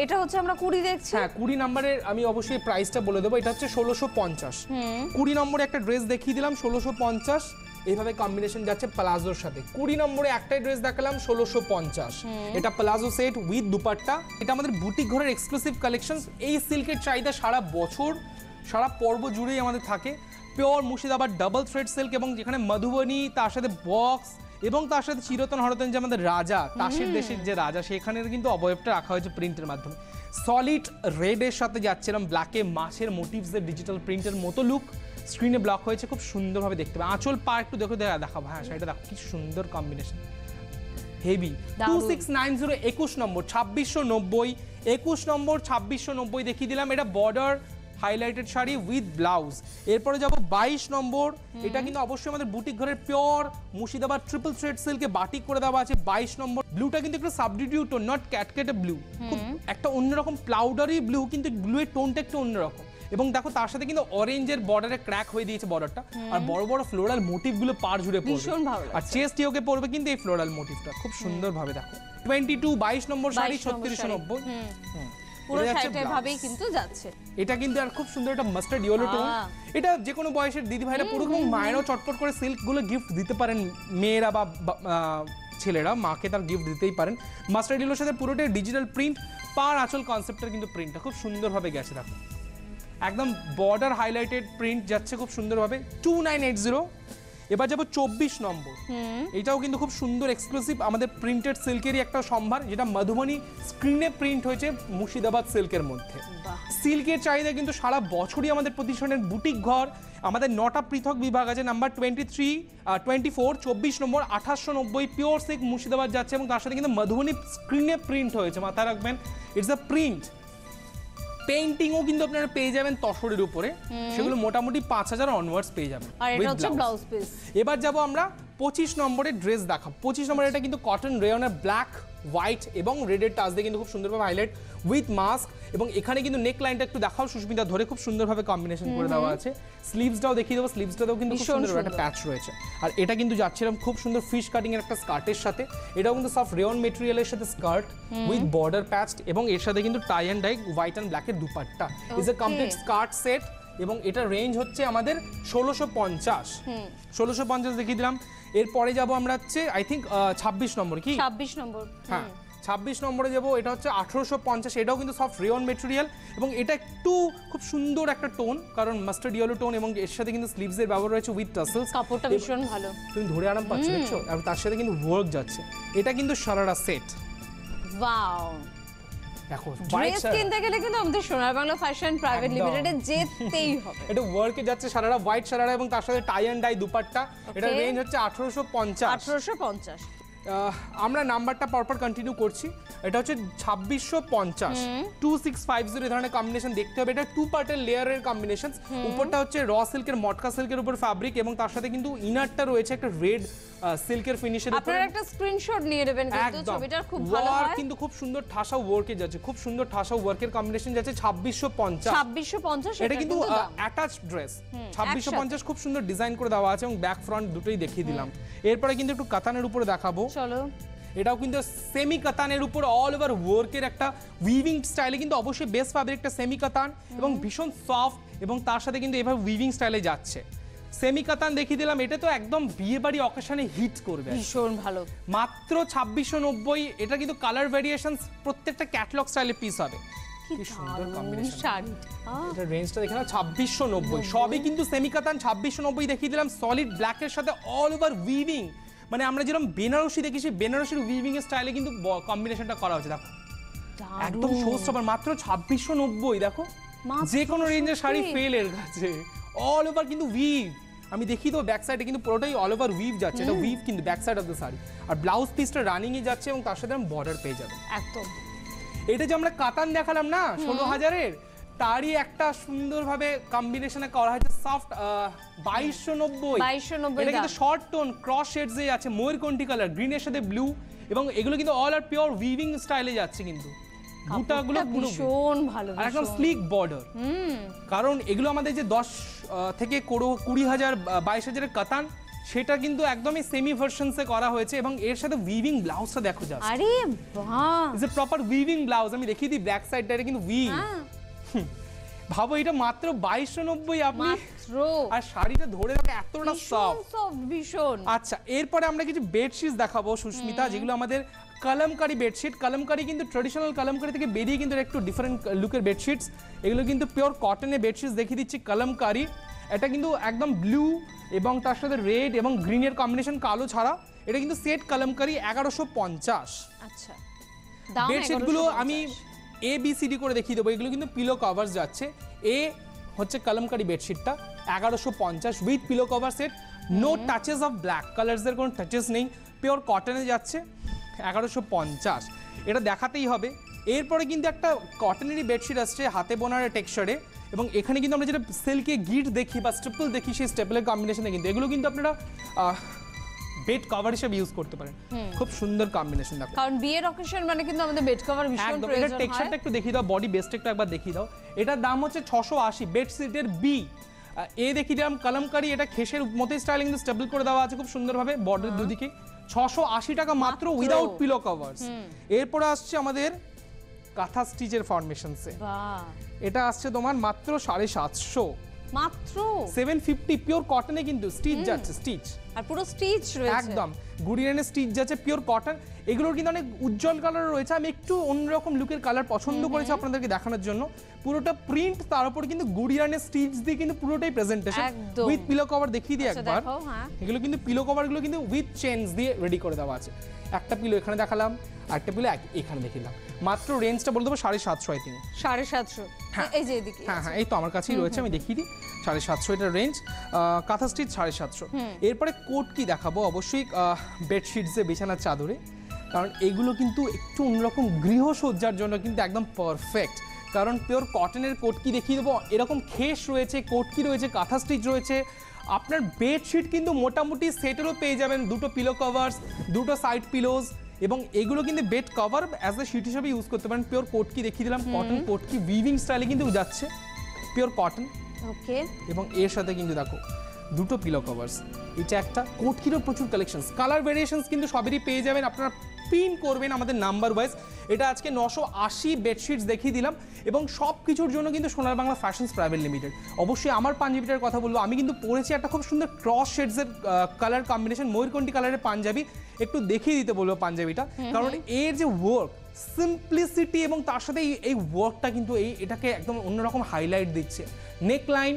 এটা হচ্ছে আমরা 20 দেখছি। হ্যাঁ 20 নম্বরের আমি অবশ্যই প্রাইসটা বলে দেবো। এটা হচ্ছে 1650। 20 নম্বরে একটা ড্রেস দেখিয়ে দিলাম 1650, এইভাবে কম্বিনেশন যাচ্ছে প্লাজোর সাথে। 20 নম্বরে একটাই ড্রেস দেখালাম 1650, এটা প্লাজো সেট উইথ দুপাট্টা। এটা আমাদের বুটিক ঘরের এক্সক্লুসিভ কালেকশন। এই সিল্কের চাহিদা সারা বছর সারা পর্ব জুড়েই আমাদের থাকে। Pure Murshidabad double thread silk, এবং যেখানে মধুবনী, তার সাথে বক্স এবং তার সাথে চিরতন হরতন, যে আমাদের রাজা, তাসের দেশের যে রাজা, সেখানের কিন্তু অবয়বটা রাখা হয়েছে প্রিন্টের মাধ্যমে। সলিড রেডের সাথে যাচ্ছে এরকম ব্ল্যাকে মাছের মোটিভসের ডিজিটাল প্রিন্টের মতো লুক স্ক্রিনে ব্লক হয়েছে, খুব সুন্দরভাবে দেখতে পাবে। আঁচল পা একটু দেখো, দেখাবো। হ্যাঁ সেটা দেখো কি সুন্দর কম্বিনেশন, হেভি। 2690, 21 নম্বর 2690, 21 নম্বর 2690 দেখিয়ে দিলাম। এটা border highlighted sari with blouse. এরপরে যাব 22 নম্বর। এটা কিন্তু অবশ্যই আমাদের বুটিক ঘরের পিওর মুর্শিদাবাদ ট্রিপল থ্রেড সিল্কে বাটিক করে দেওয়া আছে। 22 নম্বর ব্লুটা কিন্তু একটু সাবস্টিটিউট টোন, নট ক্যাটকেটে ব্লু, খুব একটা অন্যরকম প্লাউডারি ব্লু, কিন্তু ব্লুয়ের টোনটা একটু অন্যরকম। এবং দেখো তার সাথে কিন্তু অরেঞ্জের বর্ডারে ক্র্যাক হয়ে দিয়েছে বর্ডারটা, আর বড় বড় ফ্লোরাল মোটিভ গুলো পার জুড়ে পড়বে, আর চেস্ট ইয়োকে পড়বে কিন্তু এই ফ্লোরাল মোটিভটা খুব সুন্দর ভাবে। দেখো 22 নম্বর শাড়ি 3690, পুরো শাড়িটা ভাবেই কিন্তু যাচ্ছে। এটা কিন্তু আর খুব সুন্দর একটা মাস্টার্ড ইয়েলো টোন। এটা যে কোনো বয়সের দিদি ভাইরা পড়ুক, এবং মায়েরাও চটপট করে সিল্ক গুলো গিফট দিতে পারেন, মেয়েরা বা ছেলেরা মাকে তার গিফট দিতেই পারেন। মাস্টার্ড ইয়েলোর সাথে পুরোটাই ডিজিটাল প্রিন্ট, পার আঁচল কনসেপ্টের কিন্তু প্রিন্টটা খুব সুন্দরভাবে গেছে। দেখো একদম বর্ডার হাইলাইটেড প্রিন্ট যাচ্ছে খুব সুন্দরভাবে। 2980। এবার যাবো 24 নম্বর। এটাও কিন্তু খুব সুন্দর এক্সক্লুসিভ আমাদের প্রিন্টেড সিল্কেরই একটা সম্ভার, যেটা মধুবনী স্ক্রিনে প্রিন্ট হয়েছে মুর্শিদাবাদ সিল্কের মধ্যে। সিল্কের চাহিদা কিন্তু সারা বছরই আমাদের প্রতিষ্ঠানের বুটিক ঘর, আমাদের 9টা পৃথক বিভাগ আছে। নাম্বার 23, 24, 24 নম্বর 2890 পিওর সিল্ক মুর্শিদাবাদ যাচ্ছে, এবং তার সাথে কিন্তু মধুবনী স্ক্রিনে প্রিন্ট হয়েছে। মাথায় রাখবেন ইটস আ প্রিন্ট। পেইন্টিংও কিন্তু আপনারা পেয়ে যাবেন তসরের উপরে, সেগুলো মোটামুটি 5000 অনওয়ার্ডস পেয়ে যাবেন। আর এটা হচ্ছে ব্লাউজ পিস। এবার যাব আমরা 25 নম্বরের ড্রেস দেখাবো। 25 নম্বরে এটা কিন্তু কটন রেয়নের ব্ল্যাক, হোয়াইট এবং রেডের টাচ দিয়ে কিন্তু খুব সুন্দরভাবে হাইলাইট উইথ মাস্ক, এবং এখানে কিন্তু নেক লাইনটা একটু দেখাও সুস্মিতা, ধরে খুব সুন্দরভাবে কম্বিনেশন করে দেওয়া আছে। স্লিভসটাও দেখিয়ে দেবো, স্লিভসটাতেও কিন্তু খুব সুন্দর একটা প্যাচ রয়েছে। আর এটা কিন্তু যাচ্ছে এরকম খুব সুন্দর ফিশ কাটিং এর একটা স্কার্টের সাথে। এটাও কিন্তু সফট রেয়ন মেটেরিয়ালের সাথে স্কার্ট উইথ বর্ডার প্যাচড, এবং এর সাথে কিন্তু tie and dye white and ব্ল্যাকের dupatta. Is a complete skirt set, এবং এটা রেঞ্জ হচ্ছে আমাদের 1650। 1650 দেখিয়ে দিলাম। এরপরে যাব আমরা হচ্ছে আই থিঙ্ক 26 নম্বর। কি 26 নম্বর? হ্যাঁ 26 নম্বরে যাবো। এটা হচ্ছে 1850। এটাও কিন্তু সফট রেয়ন মেটেরিয়াল, এবং এটা একটু খুব সুন্দর একটা টোন, কারণ মাস্টার্ড ইয়েলো টোন, এবং এর সাথে কিন্তু স্লিভস এর ব্যবহার রয়েছে উইথ টাসেলস। কাপড়টা ভীষণ ভালো, তুমি ধরে আরাম পাচ্ছ, দেখছো? আর তার সাথে কিন্তু ওয়ার্ক যাচ্ছে। এটা কিন্তু সারারা সেট। ওয়াও, দেখো ড্রেস কিনতে গেলে কিন্তু আমাদের সোনার বাংলা ফ্যাশন প্রাইভেট লিমিটেডে যেতেই হবে। এটা ওয়ার্কে যাচ্ছে সারারা, হোয়াইট সারারা, এবং তার সাথে টাই অ্যান্ড ডাই দুপাট্টা। এটা রেঞ্জ হচ্ছে 1850। 1850। আমরা নাম্বারটা পরপর কন্টিনিউ করছি। এটা হচ্ছে 2650, 2650 এই ধরনের কম্বিনেশন দেখতে হবে। এটা 2 পার্টের লেয়ারের কম্বিনেশন। উপরটা হচ্ছে র সিল্কের মটকা সিল্কের উপর ফ্যাব্রিক, এবং তার সাথে কিন্তু ইনারটা রয়েছে একটা রেড সিল্কের ফিনিশের উপর। আপনারা একটা স্ক্রিনশট নিয়ে নেবেন, কিন্তু ছবিটা খুব ভালো হয়। কিন্তু খুব সুন্দর ঠাসা ওয়ার্কে যাচ্ছে, খুব সুন্দর ঠাসা ওয়ার্কের কম্বিনেশন যাচ্ছে। 2650। 2650 এটা কিন্তু অ্যাটাচড ড্রেস। 2650 খুব সুন্দর ডিজাইন করে দেওয়া আছে, এবং ব্যাক ফ্রন্ট দুটোই দেখিয়ে দিলাম। এরপরে কিন্তু একটু কাতানের উপরে দেখাবো। চলো, এটাও কিন্তু সেমি কাতানের উপর অল ওভার ওয়ার্কের একটা উইভিং স্টাইলে, কিন্তু অবশ্যই বেস্ট ফ্যাব্রিকটা সেমি কাতান, এবং ভীষণ সফট, এবং তার সাথে কিন্তু এভাবে উইভিং স্টাইলে যাচ্ছে। সেমি কাতান দেখিয়ে দিলাম, এটা তো একদম বিয়ে বাড়ি অকেশনে হিট করবে, ভীষণ ভালো। মাত্র 2690। এটা কিন্তু কালার ভেরিয়েশনস প্রত্যেকটা ক্যাটালগ স্টাইলের পিস হবে। কি সুন্দর দারুণ কম্বিনেশন। শাড়িটা। এটা রেঞ্জটা দেখে নাও 2690, সবই কিন্তু সেমি কাতান। 2690 দেখিয়ে দিলাম, সলিড ব্ল্যাকের সাথে অল ওভার উইভিং, মানে আমরা যেরকম বেনারসি দেখি সেই বেনারসির উইভিং এর স্টাইলে কিন্তু কম্বিনেশনটা করা হয়েছে। দেখো একদম শো স্টপার, মাত্র 2690। দেখো যে কোনো রেঞ্জের শাড়ি ফেল এর কাছে, অল ওভার কিন্তু উইভ। আমি দেখি তো ব্যাক সাইডে কিন্তু পুরোটাই অল ওভার উইভ যাচ্ছে, এটা উইভ কিন্তু back side of the sari. আর ব্লাউজ পিসটা রানিং এ যাচ্ছে এবং তার সাথে আমরা বর্ডার পেয়ে যাবে একদম। এটা যে আমরা কাতান দেখালাম না 16,000-এর, তারই একটা সুন্দরভাবে কম্বিনেশনে করা হয়েছে সফট 2290। 2290 এটা কিন্তু শর্ট টোন ক্রস শেডস এ আছে, ময়ূরকণ্ঠী কালার, গ্রিনের সাথে ব্লু, এবং এগুলো কিন্তু অল আর পিওর উইভিং স্টাইলে যাচ্ছে কিন্তু। বুটাগুলো পুরো ভীষণ ভালো, আর একদম স্লিক বর্ডার। কারণ এগুলো আমাদের যে 10 থেকে 20,000 22,000-এর কাতান, সেটা কিন্তু একদমই সেমি ভার্সনসে করা হয়েছে, এবং এর সাথে উইভিং ব্লাউজটা দেখো জাস্ট। আরে বাহ, is a proper weaving blouse. আমি দেখিয়ে দিই ব্যাক সাইডটা, এটা কিন্তু উইভ। ভাবো এটা মাত্র 2290 আপনি, মাত্র। আর শাড়িটা ধরে রাখা এতটা সফট। ভীষণ। আচ্ছা, এরপরে আমরা কিছু বেডশিট দেখাবো সুস্মিতা, যেগুলো আমাদের কলমকারি বেডশিট। কলমকারি কিন্তু ট্রেডিশনাল কলমকারি থেকে বেরিয়ে কিন্তু একটু ডিফারেন্ট লুকের বেডশিটস। এগুলো কিন্তু পিওর কটনের বেডশিটস দেখিয়ে দিচ্ছি কলমকারি। এটা কিন্তু একদম ব্লু এবং তার সাথে রেড এবং গ্রিনের কম্বিনেশন, কালো ছাড়া। এটা কিন্তু সেট কলমকারি 1150। আচ্ছা, দাম বেডশিটগুলো আমি ABCD করে দেখিয়ে দেবো। এগুলো কিন্তু পিলো কভার্স যাচ্ছে। এ হচ্ছে কলমকারি বেডশিটটা 1150 with pillow cover set, no touches of black কালার্সের কোনো টাচেস নেই, পিওর কটনে যাচ্ছে 1150। এটা দেখাতেই হবে। এরপরে কিন্তু একটা কটনেরই বেডশিট আসছে হাতে বোনার টেক্সচারে, এবং এখানে কিন্তু আমরা যেটা সিল্কে গিট দেখি বা স্টেপল দেখি, সেই স্টেপলের কম্বিনেশনে কিন্তু এগুলো কিন্তু আপনারা বেড কভার হিসেবে ইউজ করতে পারেন। খুব সুন্দর কম্বিনেশন দেখো, কারণ বিয়ের অকেশন মানে কিন্তু আমাদের বেড কভার ভীষণ একদম। প্রয়োজন এটা হয়। টেক্সচারটা একটু দেখিয়ে দাও, বডি বেস্ট একটু একবার দেখিয়ে দাও। এটার দাম হচ্ছে 680। বেডশিটের বি এ দেখিয়ে দিলাম কলমকারি, এটা খেসের মতোই স্টাইলে কিন্তু স্টেবল করে দেওয়া আছে খুব সুন্দরভাবে বডির দুদিকে। 680 টাকা মাত্র উইদাউট পিলো কভারস। এরপর আসছে আমাদের কাঁথা স্টিচের ফরমেশনসে, বাহ, এটা আসছে তোমার মাত্র 750। মাত্র 750 পিওর কটনে কিন্তু স্টিচ যাচ্ছে, স্টিচ আর পুরো স্টিচ রয়েছে একদম গুড়িয়ানের স্টিচ যাচ্ছে পিওর কটন। এগুলোর কিন্তু অনেক উজ্জ্বল কালার রয়েছে, আমি একটু অন্যরকম লুকের কালার পছন্দ করেছি আপনাদেরকে দেখানোর জন্য। পুরোটা প্রিন্ট, তার উপর কিন্তু গুড়িয়ানের স্টিচ দিয়ে কিন্তু পুরোটাই প্রেজেন্টেশন একদম। উইথ পিলো কভার দেখিয়ে দিই আচ্ছা, একবার। দেখাও, হ্যাঁ। এগুলো কিন্তু পিলো কভারগুলো কিন্তু উইথ চেনস দিয়ে রেডি করে দেওয়া আছে। একটা পিলো এখানে দেখালাম, আরেকটা পিলো এখানে দেখিলাম। মাত্র রেঞ্জটা বলে দেবো 750 আই থিঙ্ক। 750। হ্যাঁ। এই যে এদিকে হ্যাঁ হ্যাঁ, এই তো আমার কাছেই রয়েছে, আমি দেখিয়ে দিই। 750 এটার রেঞ্জ, কাঁথা স্টিচ 750। এরপরে কোট কি দেখাবো, অবশ্যই বেডশিটসে বিছানার চাদরে, কারণ এগুলো কিন্তু একটু অন্যরকম গৃহসজ্জার জন্য কিন্তু একদম পারফেক্ট। কারণ পিওর কটনের কোট কি দেখিয়ে দেবো, এরকম খেস রয়েছে, কোট কি রয়েছে, কাঁথা স্টিচ রয়েছে। আপনার বেডশিট কিন্তু মোটামুটি সেটেরও পেয়ে যাবেন, দুটো পিলো কভার্স, দুটো সাইড পিলোজ, এবং এগুলো কিন্তু bed cover as a sheet হিসেবে ইউজ করতে পারেন। পিওর কোট কি দেখিয়ে দিলাম, কটন কোট কি উইভিং স্টাইলে কিন্তু যাচ্ছে, পিওর কটন। ওকে, এবং এর সাথে কিন্তু দেখো দুটো পিলো কভার্স, এটা একটা কোট কিরও প্রচুর কালেকশনস, কালার ভেরিয়েশনস কিন্তু সবেরই পেয়ে যাবেন। আপনারা পিন করবেন আমাদের নাম্বার ওয়াইজ। এটা আজকে 980 বেডশিটস দেখিয়ে দিলাম, এবং সব কিছুর জন্য কিন্তু সোনার বাংলা ফ্যাশনস প্রাইভেট লিমিটেড। অবশ্যই আমার পাঞ্জাবিটার কথা বলবো, আমি কিন্তু পরেছি একটা খুব সুন্দর ক্রস শেডসের কালার কম্বিনেশন, ময়ূরকণ্ঠী কালারের পাঞ্জাবি। একটু দেখিয়ে দিতে বলবো পাঞ্জাবিটা, কারণ এর যে ওয়ার্ক, সিম্পলিসিটি, এবং তার সাথে এই ওয়ার্কটা কিন্তু এটাকে একদম অন্যরকম হাইলাইট দিচ্ছে। নেকলাইন,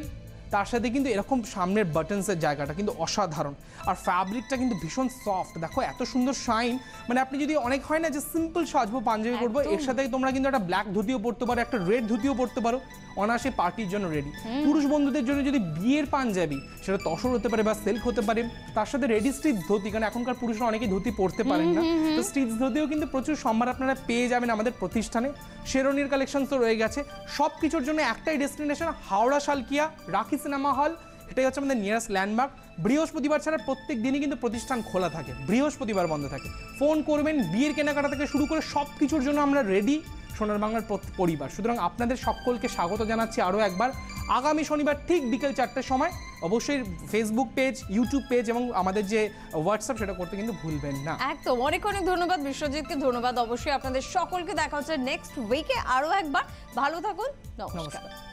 তার সাথে কিন্তু এরকম সামনের বাটনসের জায়গাটা কিন্তু অসাধারণ, আর ফ্যাব্রিকটা কিন্তু ভীষণ সফট। দেখো এত সুন্দর শাইন, মানে আপনি যদি অনেক হয় না যে সিম্পল সাজবো পাঞ্জাবি পরবো, এর সাথে তোমরা কিন্তু একটা ব্ল্যাক ধুতিও পরতে পারো, একটা রেড ধুতিও পরতে পারো, অনায়াসে পার্টির জন্য রেডি। পুরুষ বন্ধুদের জন্য যদি বিয়ের পাঞ্জাবি, সেটা তসর হতে পারে বা সিল্ক হতে পারে, তার সাথে রেডি স্টিচ ধুতি, কারণ এখনকার পুরুষরা অনেকেই ধুতি পরতে পারেন না, তো স্টিচ ধুতিও কিন্তু প্রচুর সম্ভার আপনারা পেয়ে যাবেন আমাদের প্রতিষ্ঠানে। শেরনির কালেকশন তো রয়ে গেছে। সব কিছুর জন্য একটাই ডেস্টিনেশন, হাওড়া শালকিয়া রাখি সিনেমা হল, এটাই হচ্ছে আমাদের নিয়ারেস্ট ল্যান্ডমার্ক। বৃহস্পতিবার ছাড়া প্রত্যেক দিনই কিন্তু প্রতিষ্ঠান খোলা থাকে, বৃহস্পতিবার বন্ধ থাকে। ফোন করবেন, বিয়ের কেনাকাটা থেকে শুরু করে সব কিছুর জন্য আমরা রেডি, সোনার বাংলার পরিবার। সুতরাং আপনাদের সকলকে স্বাগত জানাচ্ছি আরও একবার। আগামী শনিবার ঠিক বিকেল 4টার সময় অবশ্যই ফেসবুক পেজ, ইউটিউব পেজ এবং আমাদের যে হোয়াটসঅ্যাপ, সেটা করতে কিন্তু ভুলবেন না। একদম, অনেক অনেক ধন্যবাদ বিশ্বজিৎকে, ধন্যবাদ অবশ্যই আপনাদের সকলকে। দেখা হচ্ছে নেক্সট উইকে আরো একবার। ভালো থাকুন, নমস্কার।